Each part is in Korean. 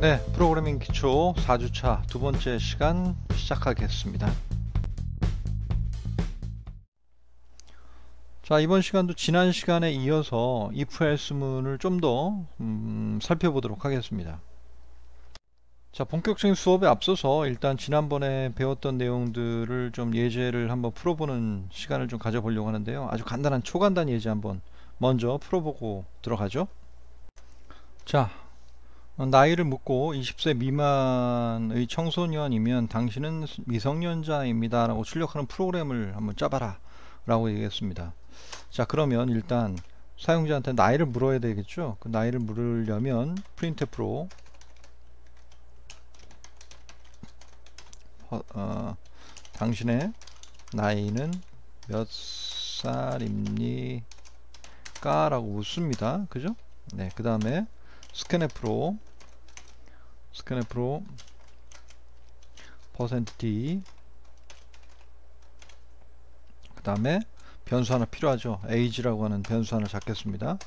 네, 프로그래밍 기초 4주차 두 번째 시간 시작하겠습니다. 자, 이번 시간도 지난 시간에 이어서 if else문을 좀 더 살펴보도록 하겠습니다. 자, 본격적인 수업에 앞서서 일단 지난번에 배웠던 내용들을 좀 예제를 한번 풀어보는 시간을 좀 가져보려고 하는데요. 아주 간단한 초간단 예제 한번 먼저 풀어보고 들어가죠. 자, 나이를 묻고 20세 미만의 청소년이면 당신은 미성년자입니다 라고 출력하는 프로그램을 한번 짜봐라 라고 얘기했습니다. 자, 그러면 일단 사용자한테 나이를 물어야 되겠죠. 그 나이를 물으려면 printf로 당신의 나이는 몇 살입니까 라고 묻습니다. 그죠? 네, 그 다음에 스캔f로 %d 그 다음에 변수 하나 필요하죠. age라고 하는 변수 하나 잡겠습니다.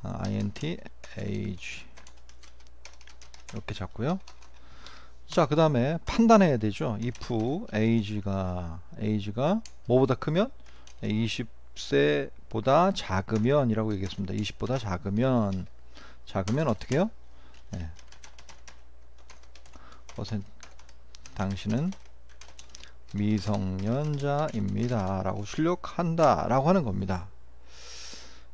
int age 이렇게 잡고요. 자, 그 다음에 판단해야 되죠. if age가 뭐보다 크면 20세보다 작으면 이라고 얘기했습니다. 20보다 작으면 어떻게 해요? 네. 당신은 미성년자입니다 라고 출력한다 라고 하는 겁니다.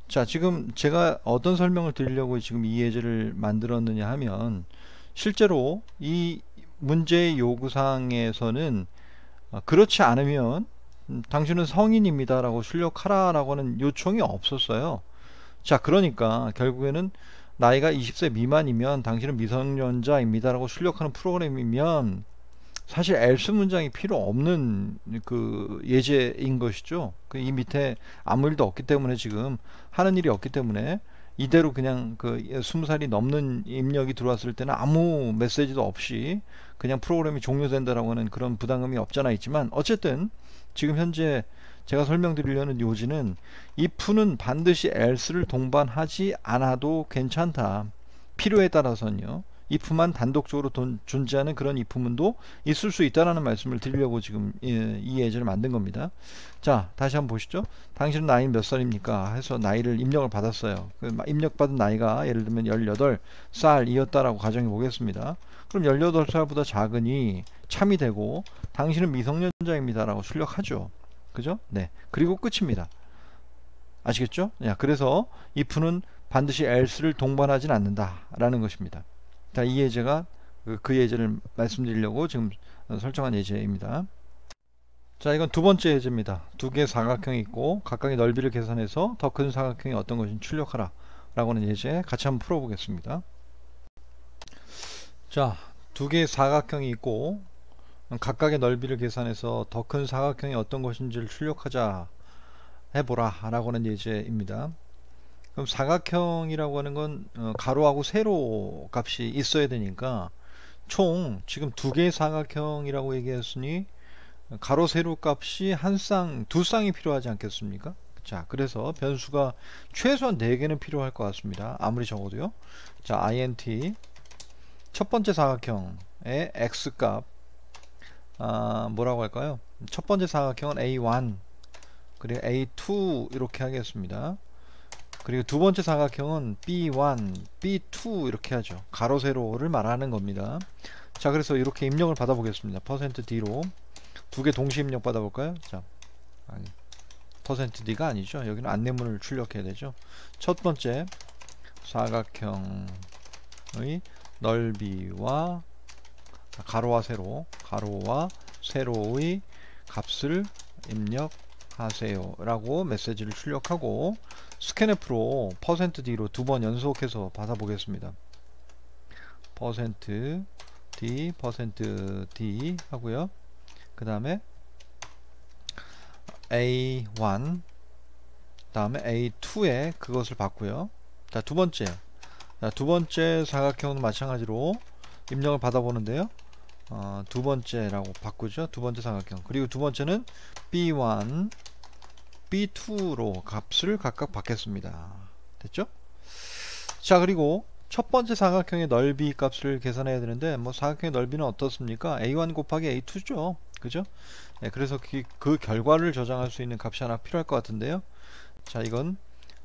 자, 지금 제가 어떤 설명을 드리려고 지금 이 예제를 만들었느냐 하면, 실제로 이 문제의 요구사항에서는 그렇지 않으면 당신은 성인입니다 라고 출력하라 라고 하는 요청이 없었어요. 자, 그러니까 결국에는 나이가 20세 미만이면 당신은 미성년자입니다 라고 출력하는 프로그램이면 사실 else 문장이 필요 없는 그 예제인 것이죠. 이 밑에 아무 일도 없기 때문에, 지금 하는 일이 없기 때문에 이대로 그냥 그 20살이 넘는 입력이 들어왔을 때는 아무 메시지도 없이 그냥 프로그램이 종료된다라고 하는 그런 부담감이 없잖아 있지만, 어쨌든 지금 현재 제가 설명드리려는 요지는 if는 반드시 else를 동반하지 않아도 괜찮다. 필요에 따라서는요. if만 단독적으로 존재하는 그런 if문도 있을 수 있다는 말씀을 드리려고 지금 이 예제를 만든 겁니다. 자, 다시 한번 보시죠. 당신은 나이 몇 살입니까? 해서 나이를 입력을 받았어요. 그 입력받은 나이가 예를 들면 18살이었다라고 가정해 보겠습니다. 그럼 18살보다 작으니 참이 되고 당신은 미성년자입니다 라고 출력하죠. 그죠? 네. 그리고 끝입니다. 아시겠죠? 야, 그래서 if는 반드시 else를 동반하진 않는다 라는 것입니다. 자, 이 예제가 그 예제를 말씀드리려고 지금 설정한 예제입니다. 자, 이건 두 번째 예제입니다. 두 개의 사각형이 있고 각각의 넓이를 계산해서 더 큰 사각형이 어떤 것인지 출력하라 라고 하는 예제 같이 한번 풀어보겠습니다. 자, 두 개의 사각형이 있고 각각의 넓이를 계산해서 더 큰 사각형이 어떤 것인지를 출력하자 해보라 라고 하는 예제입니다. 그럼 사각형이라고 하는 건 가로하고 세로 값이 있어야 되니까, 총 지금 두 개의 사각형이라고 얘기했으니 가로 세로 값이 두 쌍이 필요하지 않겠습니까? 자, 그래서 변수가 최소한 4개는 필요할 것 같습니다. 아무리 적어도요. 자, int 첫 번째 사각형의 x값 뭐라고 할까요? 첫 번째 사각형은 a1 그리고 a2 이렇게 하겠습니다. 그리고 두 번째 사각형은 b1, b2 이렇게 하죠. 가로 세로를 말하는 겁니다. 자, 그래서 이렇게 입력을 받아 보겠습니다. %d로 두 개 동시 입력 받아 볼까요? 자, 아니, %d가 아니죠. 여기는 안내문을 출력해야 되죠. 첫 번째 사각형의 넓이와 가로와 세로의 값을 입력하세요 라고 메시지를 출력하고, 스캔f로 %d로 두 번 연속해서 받아보겠습니다. %d 하고요. 그 다음에 a1 다음에 a2에 그것을 받고요. 자, 두 번째 사각형은 마찬가지로 입력을 받아보는데요. 두 번째라고 바꾸죠. 두 번째 사각형. 그리고 두 번째는 b1, b2로 값을 각각 받겠습니다. 됐죠? 자, 그리고 첫 번째 사각형의 넓이 값을 계산해야 되는데 뭐 사각형의 넓이는 어떻습니까? A1 곱하기 A2죠. 그죠? 네, 그래서 그 결과를 저장할 수 있는 값이 하나 필요할 것 같은데요. 자, 이건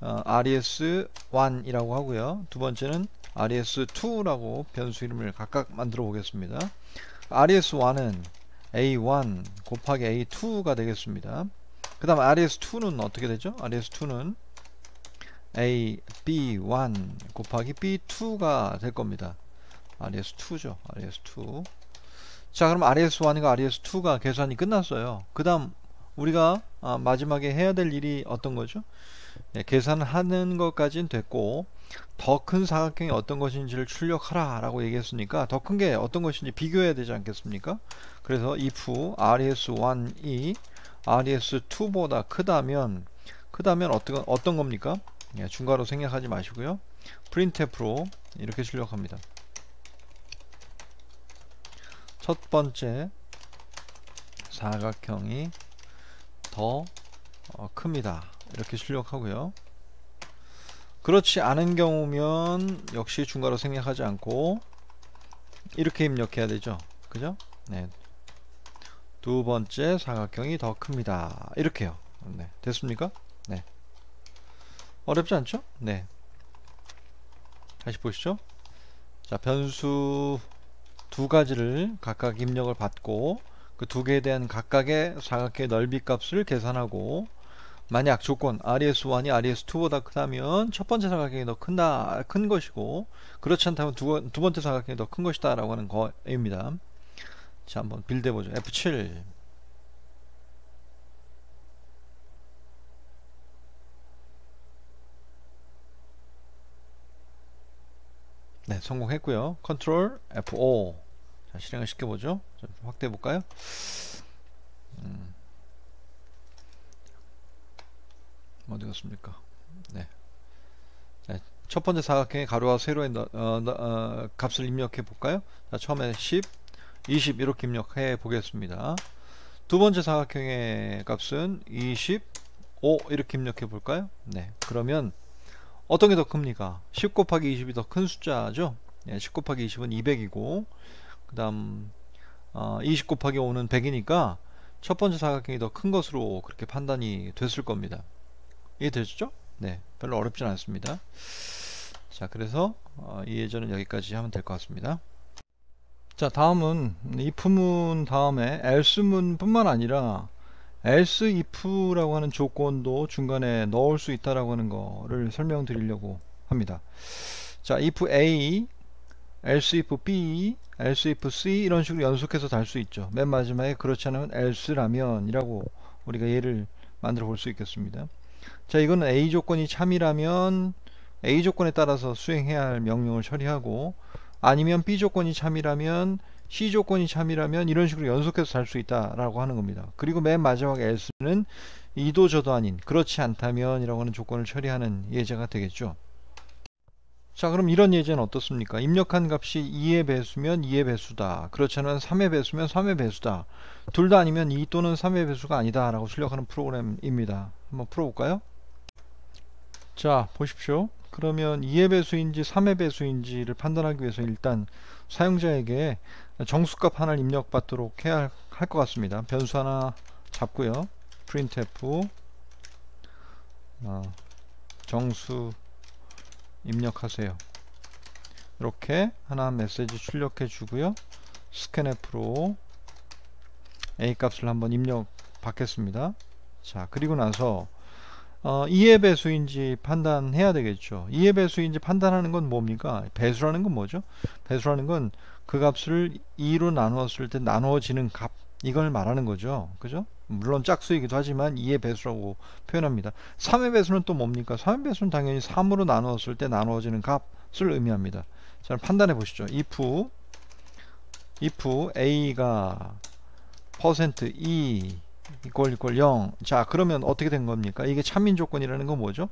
res1이라고 하고요. 두 번째는 res2라고 변수 이름을 각각 만들어 보겠습니다. res1은 a1 곱하기 a2가 되겠습니다. 그 다음 res2는 어떻게 되죠? res2는 a b1 곱하기 b2가 될 겁니다. res2죠. res2. 자, 그럼 res1과 res2가 계산이 끝났어요. 그 다음 우리가 마지막에 해야 될 일이 어떤 거죠? 네, 계산하는 것까지는 됐고 더 큰 사각형이 어떤 것인지를 출력하라 라고 얘기했으니까 더 큰 게 어떤 것인지 비교해야 되지 않겠습니까? 그래서 if res1이 res2보다 크다면 어떤 겁니까? 예, 중괄호 생략하지 마시고요. printf로 이렇게 출력합니다. 첫 번째 사각형이 더 큽니다. 이렇게 출력하고요. 그렇지 않은 경우면 역시 중괄호 생략하지 않고 이렇게 입력해야 되죠. 그죠? 네. 두 번째 사각형이 더 큽니다. 이렇게요. 네. 됐습니까? 네. 어렵지 않죠? 네. 다시 보시죠. 자, 변수 두 가지를 각각 입력을 받고 그 두 개에 대한 각각의 사각형의 넓이 값을 계산하고 만약 조건 res1이 res2보다 크다면 첫 번째 사각형이 더 큰 것이고 그렇지 않다면 두 번째 사각형이 더 큰 것이다 라고 하는 거입니다. 자, 한번 빌드 해보죠. F7. 네, 성공했고요. 컨트롤 F5. 자, 실행을 시켜보죠. 좀 확대해 볼까요? 어디 갔습니까? 네. 네. 첫 번째 사각형의 가로와 세로의 값을 입력해 볼까요? 자, 처음에 10, 20 이렇게 입력해 보겠습니다. 두 번째 사각형의 값은 25 이렇게 입력해 볼까요? 네. 그러면 어떤 게 더 큽니까? 10 곱하기 20이 더 큰 숫자죠? 네, 10 곱하기 20은 200이고 그 다음 20 곱하기 5는 100이니까 첫 번째 사각형이 더 큰 것으로 그렇게 판단이 됐을 겁니다. 이해되셨죠? 네, 별로 어렵진 않습니다. 자, 그래서 이 예제는 여기까지 하면 될 것 같습니다. 자, 다음은 if문 다음에 else문 뿐만 아니라 else if라고 하는 조건도 중간에 넣을 수 있다라고 하는 거를 설명드리려고 합니다. 자, if A, else if B, else if C 이런 식으로 연속해서 달 수 있죠. 맨 마지막에 그렇지 않으면 else라면 이라고 우리가 예를 만들어 볼 수 있겠습니다. 자, 이거는 A 조건이 참이라면 A 조건에 따라서 수행해야 할 명령을 처리하고 아니면 B 조건이 참이라면 C 조건이 참이라면 이런 식으로 연속해서 달 수 있다라고 하는 겁니다. 그리고 맨 마지막 else는 이도 저도 아닌 그렇지 않다면 이라고 하는 조건을 처리하는 예제가 되겠죠. 자, 그럼 이런 예제는 어떻습니까? 입력한 값이 2의 배수면 2의 배수다. 그렇지 않으면 3의 배수면 3의 배수다. 둘 다 아니면 2 또는 3의 배수가 아니다 라고 출력하는 프로그램입니다. 한번 풀어볼까요? 자, 보십시오. 그러면 2의 배수인지 3의 배수인지를 판단하기 위해서 일단 사용자에게 정수값 하나를 입력받도록 해야 할 것 같습니다. 변수 하나 잡고요. printf 정수 입력하세요. 이렇게 하나 메시지 출력해 주고요. scanf로 a 값을 한번 입력 받겠습니다. 자, 그리고 나서 2의 배수인지 판단해야 되겠죠. 2의 배수인지 판단하는 건 뭡니까? 배수라는 건 뭐죠? 배수라는 건 그 값을 2로 나누었을 때 나누어지는 값, 이걸 말하는 거죠. 그죠? 물론 짝수이기도 하지만 2의 배수라고 표현합니다. 3의 배수는 또 뭡니까? 3의 배수는 당연히 3으로 나누었을 때 나누어지는 값을 의미합니다. 자, 판단해 보시죠. if a가 %e = 0. 자, 그러면 어떻게 된 겁니까? 이게 참인 조건이라는 건 뭐죠?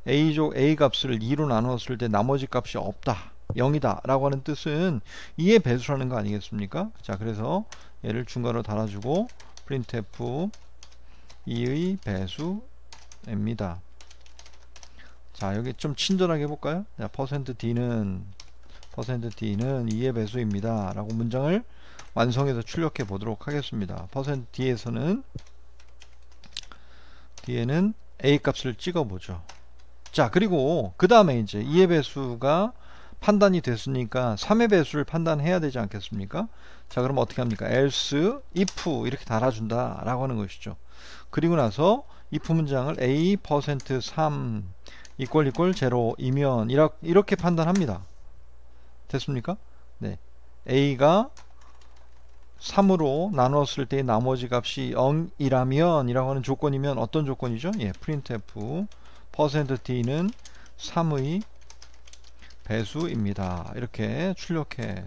A 값을 2로 나누었을 때 나머지 값이 없다, 0이다 라고 하는 뜻은 2의 배수라는 거 아니겠습니까? 자, 그래서 얘를 중괄호 달아주고 printf 2의 배수입니다. 자, 여기 좀 친절하게 해볼까요? 자, %d는 %d는 2의 배수입니다 라고 문장을 완성해서 출력해 보도록 하겠습니다. %d에서는 뒤에는 a 값을 찍어 보죠. 자, 그리고 그 다음에 이제 2의 배수가 판단이 됐으니까 3의 배수를 판단해야 되지 않겠습니까? 자, 그럼 어떻게 합니까? else, if 이렇게 달아준다 라고 하는 것이죠. 그리고 나서 if 문장을 a %3 equal 0이면 이렇게 판단합니다. 됐습니까? 네, a가 3으로 나누었을 때 나머지 값이 0이라면 이라고 하는 조건이면 어떤 조건이죠? 예, printf %d는 3의 배수입니다. 이렇게 출력해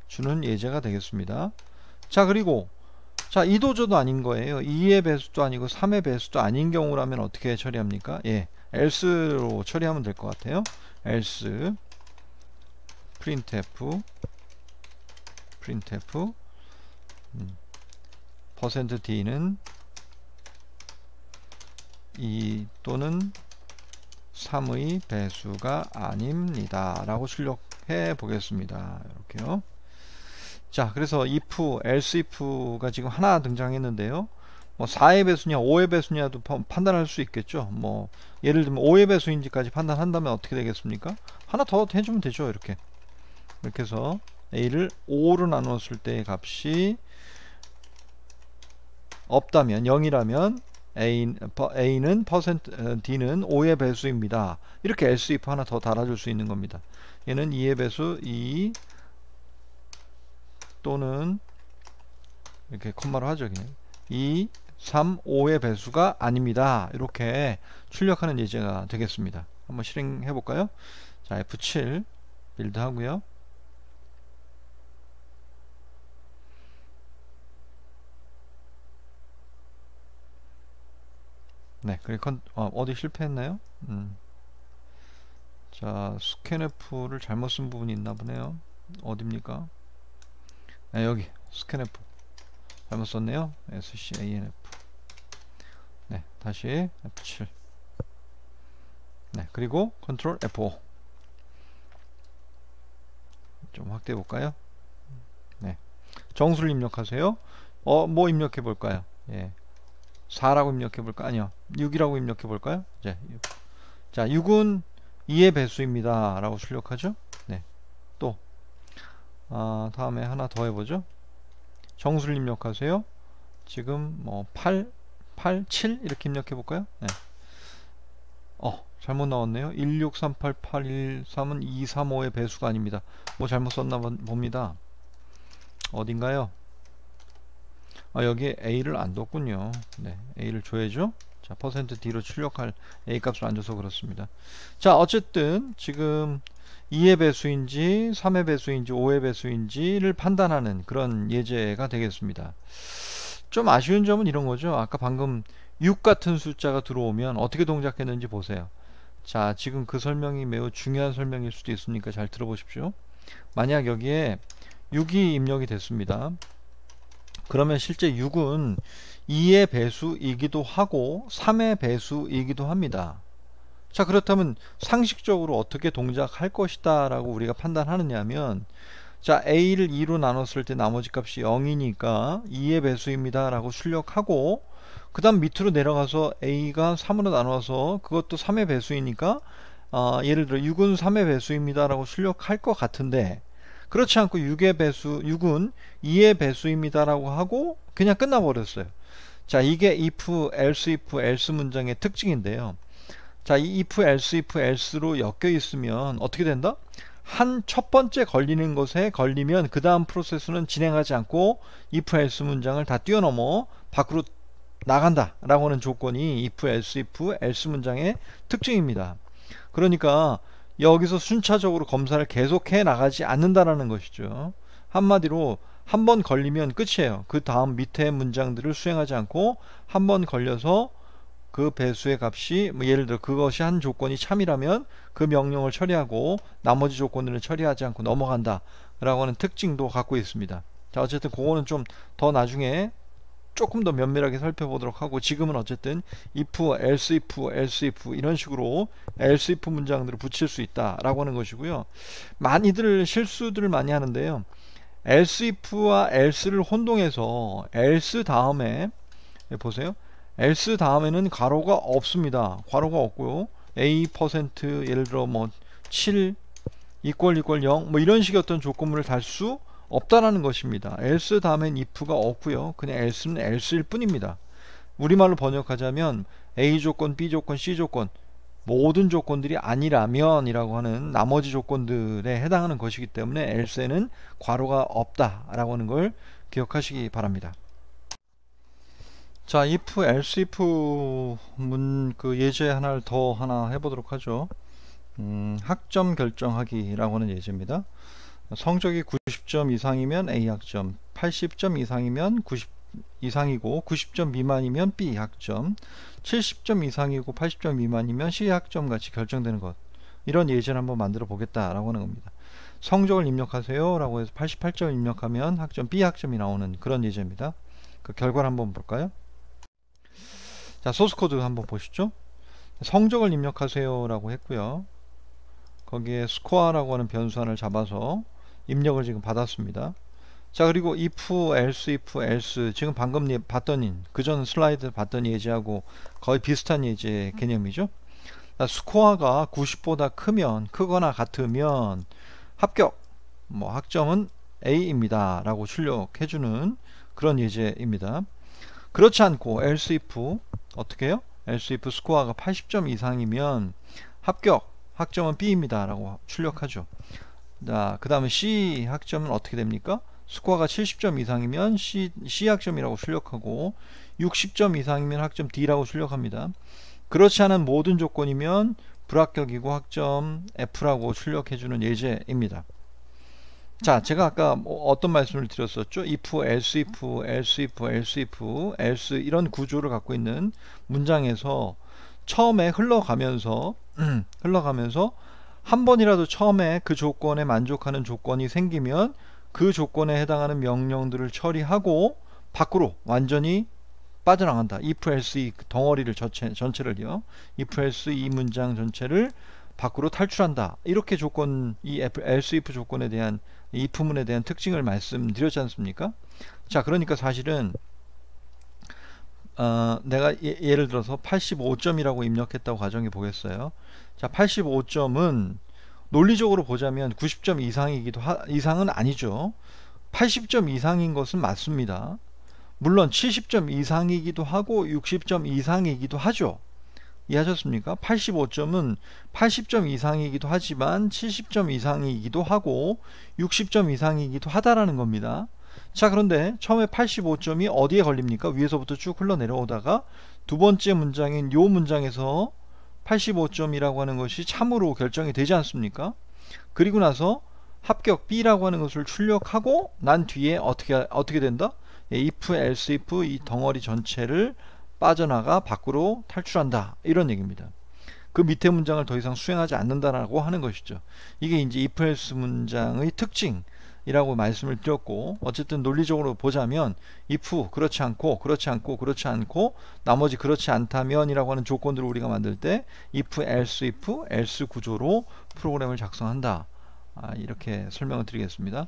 주는 예제가 되겠습니다. 자, 그리고 자, 이도저도 아닌 거예요. 2의 배수도 아니고 3의 배수도 아닌 경우라면 어떻게 처리합니까? 예, else로 처리하면 될 것 같아요. else printf %d는 2 또는 3의 배수가 아닙니다 라고 출력해 보겠습니다. 이렇게요. 자, 그래서 if, else if가 지금 하나 등장했는데요. 뭐 4의 배수냐 5의 배수냐도 판단할 수 있겠죠. 뭐 예를 들면 5의 배수인지까지 판단한다면 어떻게 되겠습니까? 하나 더 해주면 되죠. 이렇게 해서 a를 5로 나누었을 때의 값이 없다면 0이라면 a는 %d는 5의 배수입니다. 이렇게 else if 하나 더 달아줄 수 있는 겁니다. 얘는 2의 배수 2 또는 이렇게 콤마로 하죠. 그냥 2, 3, 5의 배수가 아닙니다. 이렇게 출력하는 예제가 되겠습니다. 한번 실행해 볼까요? 자, F7 빌드 하고요. 네, 어디 실패했나요? 자, scanf를 잘못 쓴 부분이 있나 보네요. 어딥니까? 네, 여기 scanf 잘못 썼네요. scanf. 네, 다시 F7. 네, 그리고 컨트롤 F5. 좀 확대해 볼까요? 네, 정수를 입력하세요. 뭐 입력해 볼까요? 예, 4라고 입력해 볼까? 아니요, 6이라고 입력해 볼까요? 자, 6은 2의 배수입니다 라고 출력하죠. 네, 또 다음에 하나 더 해보죠. 정수를 입력하세요. 지금 뭐 8, 7 이렇게 입력해 볼까요? 네. 잘못 나왔네요. 1638813은 235의 배수가 아닙니다. 뭐 잘못 썼나 봅니다. 어딘가요? 여기에 a를 안 뒀군요. 네, a를 줘야죠. 자, %d로 출력할 a 값을 안 줘서 그렇습니다. 자, 어쨌든 지금 2의 배수인지 3의 배수인지 5의 배수인지를 판단하는 그런 예제가 되겠습니다. 좀 아쉬운 점은 이런 거죠. 아까 방금 6 같은 숫자가 들어오면 어떻게 동작했는지 보세요. 자, 지금 그 설명이 매우 중요한 설명일 수도 있으니까 잘 들어보십시오. 만약 여기에 6이 입력이 됐습니다. 그러면 실제 6은 2의 배수이기도 하고 3의 배수이기도 합니다. 자, 그렇다면 상식적으로 어떻게 동작할 것이다 라고 우리가 판단하느냐 하면, 자, a를 2로 나눴을 때 나머지 값이 0이니까 2의 배수입니다 라고 출력하고, 그 다음 밑으로 내려가서 a가 3으로 나눠서 그것도 3의 배수이니까 예를 들어 6은 3의 배수입니다 라고 출력할 것 같은데, 그렇지 않고 6은 2의 배수입니다 라고 하고 그냥 끝나버렸어요. 자, 이게 if, else 문장의 특징인데요. 자, 이 if, else로 엮여 있으면 어떻게 된다? 한 첫 번째 걸리는 것에 걸리면 그 다음 프로세스는 진행하지 않고 if, else 문장을 다 뛰어넘어 밖으로 나간다 라고 하는 조건이 if, else 문장의 특징입니다. 그러니까 여기서 순차적으로 검사를 계속해 나가지 않는다라는 것이죠. 한마디로 한 번 걸리면 끝이에요. 그 다음 밑에 문장들을 수행하지 않고 한 번 걸려서 그 배수의 값이 예를 들어 그것이 한 조건이 참이라면 그 명령을 처리하고 나머지 조건들을 처리하지 않고 넘어간다 라고 하는 특징도 갖고 있습니다. 자, 어쨌든 그거는 좀 더 나중에 조금 더 면밀하게 살펴보도록 하고, 지금은 어쨌든 if, else if 이런 식으로 else if 문장들을 붙일 수 있다라고 하는 것이고요. 많이들 실수들을 많이 하는데요. else if와 else를 혼동해서 else 다음에 보세요. else 다음에는 괄호가 없습니다. 괄호가 없고요. A% 예를 들어 뭐 7 equal 0 뭐 이런 식의 어떤 조건물을 달 수 없다라는 것입니다. else 다음엔 if가 없고요. 그냥 else는 else일 뿐입니다. 우리말로 번역하자면 A 조건, B 조건, C 조건 모든 조건들이 아니라면 이라고 하는 나머지 조건들에 해당하는 것이기 때문에 else에는 괄호가 없다라고 하는 걸 기억하시기 바랍니다. 자, if, else if 그 예제 하나를 더 해보도록 하죠. 학점 결정하기라고 하는 예제입니다. 성적이 90점 이상이면 A 학점, 80점 이상이면 90 이상이고 90점 미만이면 B 학점, 70점 이상이고 80점 미만이면 C 학점 같이 결정되는 것. 이런 예제를 한번 만들어 보겠다라고 하는 겁니다. 성적을 입력하세요 라고 해서 88점 입력하면 학점 B 학점이 나오는 그런 예제입니다. 그 결과를 한번 볼까요? 자, 소스코드 한번 보시죠. 성적을 입력하세요 라고 했고요. 거기에 스코어라고 하는 변수 하나를 잡아서 입력을 지금 받았습니다. 자, 그리고 if, else 지금 방금 봤던 그전 슬라이드 봤던 예제하고 거의 비슷한 예제 개념이죠. 스코어가 90보다 크거나 같으면 합격, 뭐 학점은 A입니다 라고 출력해주는 그런 예제입니다. 그렇지 않고 else if 어떻게 해요? else if 스코어가 80점 이상이면 합격, 학점은 B입니다 라고 출력하죠. 자, 그 다음에 C 학점은 어떻게 됩니까? 스코어가 70점 이상이면 C 학점이라고 출력하고 60점 이상이면 학점 D라고 출력합니다. 그렇지 않은 모든 조건이면 불합격이고 학점 F라고 출력해주는 예제입니다. 자, 제가 아까 어떤 말씀을 드렸었죠? if, else 이런 구조를 갖고 있는 문장에서 처음에 흘러가면서 한 번이라도 처음에 그 조건에 만족하는 조건이 생기면 그 조건에 해당하는 명령들을 처리하고 밖으로 완전히 빠져나간다. if, else 이 덩어리를 전체를요. if, else 이 문장 전체를 밖으로 탈출한다. 이렇게 조건, 이 else if 조건에 대한 이 if문에 대한 특징을 말씀드렸지 않습니까? 자, 그러니까 사실은 내가 예를 들어서 85점이라고 입력했다고 가정해 보겠어요. 자, 85점은 논리적으로 보자면 90점 이상은 아니죠. 80점 이상인 것은 맞습니다. 물론 70점 이상이기도 하고 60점 이상이기도 하죠. 이해하셨습니까? 85점은 80점 이상이기도 하지만 70점 이상이기도 하고 60점 이상이기도 하다라는 겁니다. 자, 그런데 처음에 85점이 어디에 걸립니까? 위에서부터 쭉 흘러내려오다가 두 번째 문장인 요 문장에서 85점이라고 하는 것이 참으로 결정이 되지 않습니까? 그리고 나서 합격 B라고 하는 것을 출력하고 난 뒤에 어떻게 된다? if, else if 이 덩어리 전체를 빠져나가 밖으로 탈출한다. 이런 얘기입니다. 그 밑에 문장을 더 이상 수행하지 않는다라고 하는 것이죠. 이게 이제 if, else 문장의 특징이라고 말씀을 드렸고, 어쨌든 논리적으로 보자면 if 그렇지 않고 나머지 그렇지 않다면이라고 하는 조건들을 우리가 만들 때 if, else 구조로 프로그램을 작성한다. 이렇게 설명을 드리겠습니다.